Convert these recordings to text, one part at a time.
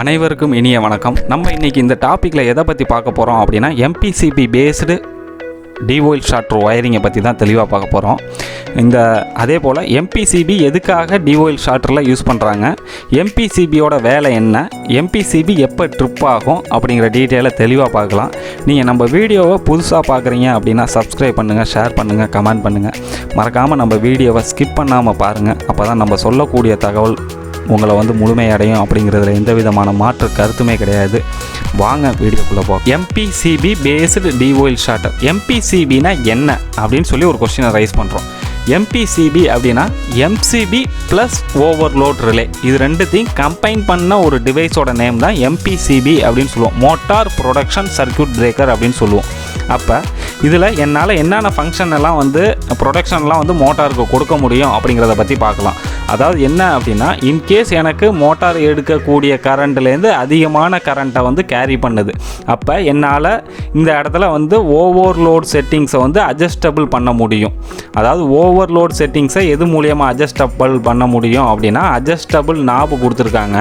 அனைவருக்கும் இனிய வணக்கம். நம்ம இன்றைக்கி இந்த டாப்பிக்கில் எதை பற்றி பார்க்க போகிறோம் அப்படின்னா MPCB பேஸ்டு DOL ஷார்ட்டர் ஒயரிங்கை பற்றி தான் தெளிவாக பார்க்க போகிறோம். அதே போல் MPCB எதுக்காக DOL ஷார்ட்டரில் யூஸ் பண்ணுறாங்க, MPCBயோட வேலை என்ன, MPCB எப்போ ட்ரிப் ஆகும் அப்படிங்கிற டீட்டெயிலை தெளிவாக பார்க்கலாம். நீங்கள் நம்ம வீடியோவை புதுசாக பார்க்குறீங்க அப்படின்னா சப்ஸ்கிரைப் பண்ணுங்கள், ஷேர் பண்ணுங்கள், கமெண்ட் பண்ணுங்கள். மறக்காமல் நம்ம வீடியோவை ஸ்கிப் பண்ணாமல் பாருங்கள். அப்போ தான் நம்ம சொல்லக்கூடிய தகவல் உங்களை முழுமையடையும் அப்படிங்கிறதுல எந்த விதமான மாற்று கருத்துமே கிடையாது. வாங்க வீடியோக்குள்ளே போகும். MPCB based DOL starter. MPCBனா என்ன அப்படின்னு சொல்லி ஒரு கொஸ்டினை ரைஸ் பண்ணுறோம். MPCB அப்படின்னா MCB ப்ளஸ் ஓவர்லோட் ரிலே, இது ரெண்டுத்தையும் கம்பைன் பண்ண ஒரு டிவைஸோட நேம் தான் MPCB அப்படின்னு சொல்லுவோம். மோட்டார் ப்ரொடக்ஷன் சர்க்யூட் பிரேக்கர் அப்படின்னு சொல்லுவோம். அப்போ இதில் என்னால் என்னென்ன ஃபங்க்ஷன் எல்லாம் ப்ரொடக்ஷன்லாம் மோட்டாருக்கு கொடுக்க முடியும் அப்படிங்கிறத பற்றி பார்க்கலாம். அதாவது என்ன அப்படின்னா, இன்கேஸ் எனக்கு மோட்டார் எடுக்கக்கூடிய கரண்ட்லேருந்து அதிகமான கரண்ட்டை கேரி பண்ணுது. அப்போ என்னால் இந்த இடத்துல ஓவர்லோட் செட்டிங்ஸை அட்ஜஸ்டபிள் பண்ண முடியும். அதாவது ஓவர்லோட் செட்டிங்ஸை எது மூலியமாக அட்ஜஸ்டபிள் பண்ண முடியும் அப்படின்னா, அட்ஜஸ்டபிள் நாபு கொடுத்துருக்காங்க.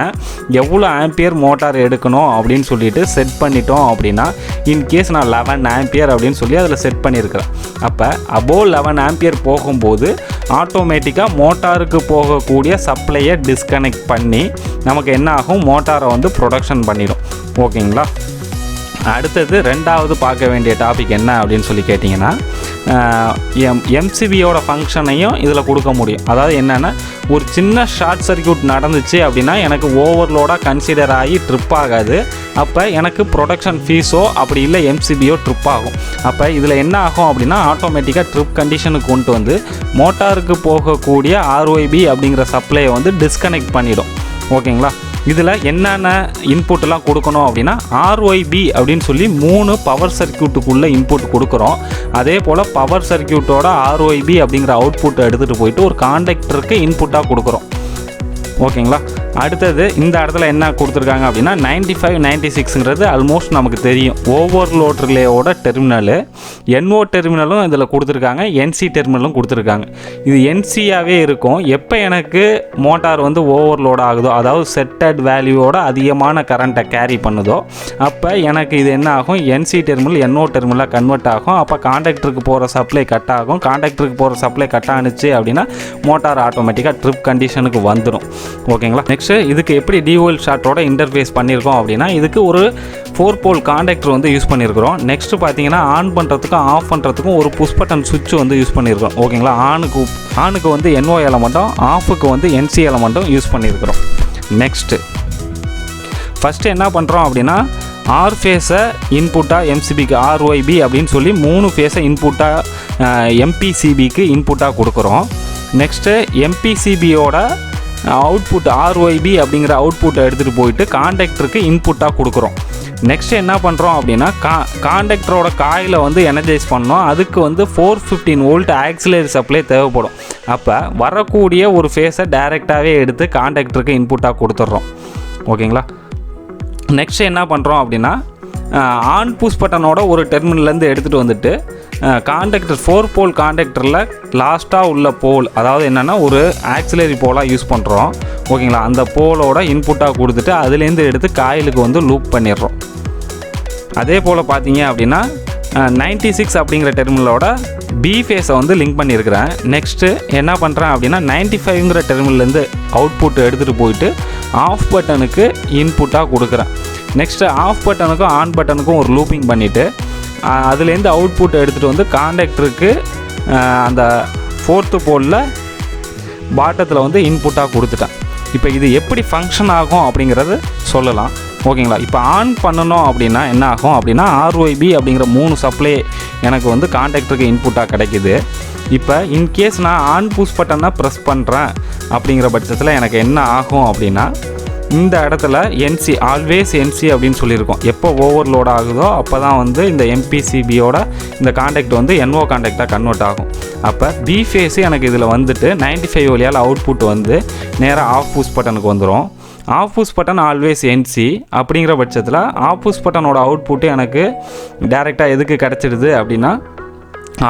எவ்வளோ ஆம்பியர் மோட்டார் எடுக்கணும் அப்படின்னு சொல்லிட்டு செட் பண்ணிட்டோம் அப்படின்னா, இன்கேஸ் நான் 11 ஆம்பியர் அப்படின்னு சொல்லி அதில் செட் பண்ணியிருக்கிறேன். அப்போ அபோவ் 11 ஆம்பியர் போகும்போது ஆட்டோமேட்டிக்காக மோட்டாருக்கு போகக்கூடிய சப்ளையை டிஸ்கனெக்ட் பண்ணி நமக்கு என்ன ஆகும், மோட்டாரை ப்ரொடக்ஷன் பண்ணிடும். ஓகேங்களா? அடுத்தது ரெண்டாவது பார்க்க வேண்டிய டாபிக் என்ன அப்படின்னு சொல்லி கேட்டிங்கன்னா, MCBயோட ஃபங்க்ஷனையும் இதில் கொடுக்க முடியும். அதாவது என்னென்னா, ஒரு சின்ன ஷார்ட் சர்க்யூட் நடந்துச்சு அப்படின்னா எனக்கு ஓவர்லோடாக கன்சிடர் ஆகி ட்ரிப் ஆகாது. அப்போ எனக்கு ப்ரொடக்ஷன் ஃபீஸோ அப்படி இல்லை MCBயோ ட்ரிப் ஆகும். அப்போ இதில் என்ன ஆகும் அப்படின்னா, ஆட்டோமேட்டிக்காக ட்ரிப் கண்டிஷனுக்கு கொண்டு மோட்டாருக்கு போகக்கூடிய RYB அப்படிங்கிற சப்ளையை டிஸ்கனெக்ட் பண்ணிடும். ஓகேங்களா? இதில் என்னென்ன இன்புட்டெலாம் கொடுக்கணும் அப்படின்னா, RYB அப்படின்னு சொல்லி 3 பவர் சர்க்யூட்டுக்குள்ளே இன்புட் கொடுக்குறோம். அதே போல் பவர் சர்க்யூட்டோட RYB அப்படிங்கிற அவுட்புட்டை எடுத்துகிட்டு போயிட்டு ஒரு காண்டக்டருக்கு இன்புட்டாக கொடுக்குறோம். ஓகேங்களா? அடுத்தது இந்த இடத்துல என்ன கொடுத்துருக்காங்க அப்படின்னா, 95, 96ங்கிறது ஆல்மோஸ்ட் நமக்கு தெரியும். ஓவர்லோட் ரிலேயோட டெர்மினலு, NO டெர்மினலும் இதில் கொடுத்துருக்காங்க, NC டெர்மினலும் கொடுத்துருக்காங்க. இது NCயாகவே இருக்கும். எப்போ எனக்கு மோட்டார் ஓவர்லோட் ஆகுதோ, அதாவது செட்டட் வேல்யூவோட அதிகமான கரண்ட்டை கேரி பண்ணுதோ, அப்போ எனக்கு இது என்ன ஆகும், NC டெர்மினல் NO டெர்மினலாக கன்வெர்ட் ஆகும். அப்போ காண்டக்டருக்கு போகிற சப்ளை கட் ஆகும். காண்டக்டருக்கு போகிற சப்ளை கட் ஆனிச்சு அப்படின்னா மோட்டார் ஆட்டோமேட்டிக்காக ட்ரிப் கண்டிஷனுக்கு வந்துடும். ஓகேங்களா? நெக்ஸ்ட் இதுக்கு எப்படி DOL ஷார்ட்டோட இன்டர்ஃபேஸ் பண்ணியிருக்கோம் அப்படின்னா, இதுக்கு ஒரு 4 போல் காண்டக்டர் யூஸ் பண்ணியிருக்கிறோம். நெக்ஸ்ட் பார்த்தீங்கன்னா, ஆன் பண்ணுறதுக்கும் ஆஃப் பண்ணுறதுக்கும் ஒரு புஷ் பட்டன் சுவிட்ச் யூஸ் பண்ணியிருக்கிறோம். ஓகேங்களா? ஆனுக்கு NO எலமெண்ட்டும் ஆஃபுக்கு NC எலமெண்ட்டும் யூஸ் பண்ணியிருக்கிறோம். நெக்ஸ்ட்டு ஃபஸ்ட்டு என்ன பண்ணுறோம் அப்படின்னா, R ஃபேஸை இன்புட்டாக MCBக்கு RYB அப்படின்னு சொல்லி 3 ஃபேஸை இன்புட்டாக MPCBக்கு இன்புட்டாக கொடுக்குறோம். நெக்ஸ்ட்டு MPCBயோட அவுட்புட் RYB அப்படிங்கிற அவுட்புட்டை எடுத்துகிட்டு போயிட்டு காண்டக்டருக்கு இன்புட்டாக கொடுக்குறோம். நெக்ஸ்ட் என்ன பண்ணுறோம் அப்படின்னா, காண்டக்டரோட காயிலை எனர்ஜைஸ் பண்ணோம். அதுக்கு 415 வோல்ட் ஆக்சிலரி சப்ளை தேவைப்படும். அப்போ வரக்கூடிய ஒரு ஃபேஸை டைரெக்டாகவே எடுத்து காண்டக்டருக்கு இன்புட்டாக கொடுத்துட்றோம். ஓகேங்களா? நெக்ஸ்ட் என்ன பண்ணுறோம் அப்படின்னா, ஆன் புஷ் பட்டனோட ஒரு டெர்மினல்லேருந்து எடுத்துகிட்டு வந்துட்டு காண்டக்டர் 4 போல் காண்டக்டரில் லாஸ்ட்டாக உள்ள போல், அதாவது என்னென்னா ஒரு ஆக்சிலரி போலாக யூஸ் பண்ணுறோம். ஓகேங்களா? அந்த போலோட இன்புட்டாக கொடுத்துட்டு அதுலேருந்து எடுத்து காயிலுக்கு லூப் பண்ணிடுறோம். அதே போல் பார்த்தீங்க அப்படின்னா 96 அப்படிங்கிற டெர்மினலோட B ஃபேஸை லிங்க் பண்ணியிருக்கிறேன். நெக்ஸ்ட்டு என்ன பண்ணுறேன் அப்படின்னா, 95ங்கிற டெர்மினல்லேருந்து அவுட்புட் எடுத்துகிட்டு போயிட்டு ஆஃப் பட்டனுக்கு இன்புட்டாக கொடுக்குறேன். நெக்ஸ்ட்டு ஆஃப் பட்டனுக்கும் ஆன் பட்டனுக்கும் ஒரு லூப்பிங் பண்ணிவிட்டு அதுலேருந்து அவுட்புட்டை எடுத்துகிட்டு காண்டக்டருக்கு அந்த 4th போலில் பாட்டத்தில் இன்புட்டாக கொடுத்துட்டேன். இப்போ இது எப்படி ஃபங்க்ஷன் ஆகும் அப்படிங்கிறது சொல்லலாம். ஓகேங்களா? இப்போ ஆன் பண்ணணும் அப்படின்னா என்ன ஆகும் அப்படின்னா, RYB அப்படிங்கிற 3 சப்ளை எனக்கு காண்டக்டருக்கு இன்புட்டாக கிடைக்குது. இப்போ இன்கேஸ் நான் ஆன் புஷ் பட்டனை ப்ரெஸ் பண்ணுறேன் அப்படிங்கிற பட்சத்தில் எனக்கு என்ன ஆகும் அப்படின்னா, இந்த இடத்துல NC ஆல்வேஸ் NC அப்படின்னு சொல்லியிருக்கோம். எப்போ ஓவர்லோட் ஆகுதோ அப்போ தான் இந்த MPCBயோட இந்த காண்டக்ட் NO காண்டக்டாக கன்வெர்ட் ஆகும். அப்போ B ஃபேஸு எனக்கு இதில் 95 வழியால் அவுட்புட் நேராக ஆஃப் புஷ் பட்டனுக்கு வந்துடும். Off push button always NC அப்படிங்கிற பட்சத்தில் ஆஃப் புஷ் பட்டனோட அவுட்புட்டு எனக்கு டைரெக்டாக எதுக்கு கிடச்சிடுது அப்படின்னா,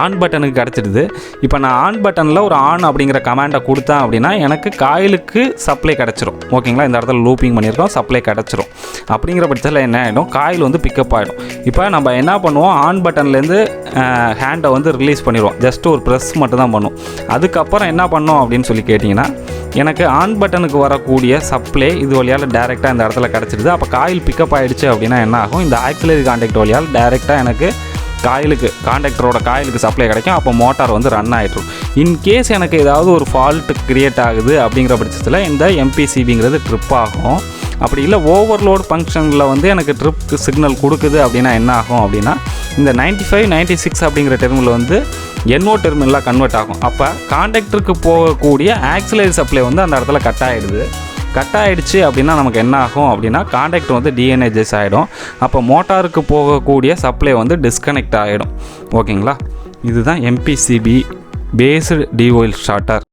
ஆன் பட்டனுக்கு கிடச்சிடுது. இப்போ நான் ஆன் பட்டனில் ஒரு ஆன் அப்படிங்கிற கமாண்டை கொடுத்தேன் அப்படின்னா எனக்கு காயிலுக்கு சப்ளை கிடச்சிரும். ஓகேங்களா, இந்த இடத்துல லூப்பிங் பண்ணியிருக்கோம், சப்ளை கிடச்சிரும். அப்படிங்கிற பட்சத்தில் என்ன ஆகிடும், காயில் வந்து பிக்கப் ஆகிடும். இப்போ நம்ம என்ன பண்ணுவோம், ஆன் பட்டன்லேருந்து ஹேண்டை வந்து ரிலீஸ் பண்ணிடுவோம். ஜஸ்ட் ஒரு ப்ரெஸ் மட்டும் தான் பண்ணுவோம். அதுக்கப்புறம் என்ன பண்ணோம் அப்படின்னு சொல்லி கேட்டிங்கன்னா, எனக்கு ஆன் பட்டனுக்கு வரக்கூடிய சப்ளை இது வழியால் டேரெக்டாக இந்த இடத்துல கிடச்சிடுது. அப்போ காயில் பிக்கப் ஆகிடுச்சு அப்படின்னா என்ன ஆகும், இந்த ஆக்சிலரி கான்டாக்ட் வழியால் டேரெக்டாக எனக்கு காயிலுக்கு கான்டாக்டரோட காயிலுக்கு சப்ளை கிடைக்கும். அப்போ மோட்டார் வந்து ரன் ஆகிட்ரும். இன்கேஸ் எனக்கு ஏதாவது ஒரு ஃபால்ட்டு க்ரியேட் ஆகுது அப்படிங்கிற பட்சத்தில் இந்த MPCBங்கிறது ட்ரிப் ஆகும். அப்படி இல்லை ஓவர்லோட் ஃபங்க்ஷனில் வந்து எனக்கு ட்ரிப் சிக்னல் கொடுக்குது அப்படின்னா என்ன ஆகும் அப்படின்னா, இந்த 95 96 அப்படிங்கிற டெர்மில் வந்து NO டெர்மினலாக கன்வெர்ட் ஆகும். அப்போ கான்டாக்டருக்கு போகக்கூடிய ஆக்சிலரி சப்ளை வந்து அந்த இடத்துல கட் ஆகிடுது. கட் ஆகிடுச்சு அப்படின்னா நமக்கு என்ன ஆகும் அப்படின்னா, கான்டாக்டர் வந்து டீஎனர்ஜைஸ் ஆகிடும். அப்போ மோட்டாருக்கு போகக்கூடிய சப்ளை வந்து டிஸ்கனெக்ட் ஆகிடும். ஓகேங்களா, இதுதான் MPCB பேஸ்டு DOL ஸ்டார்டர்.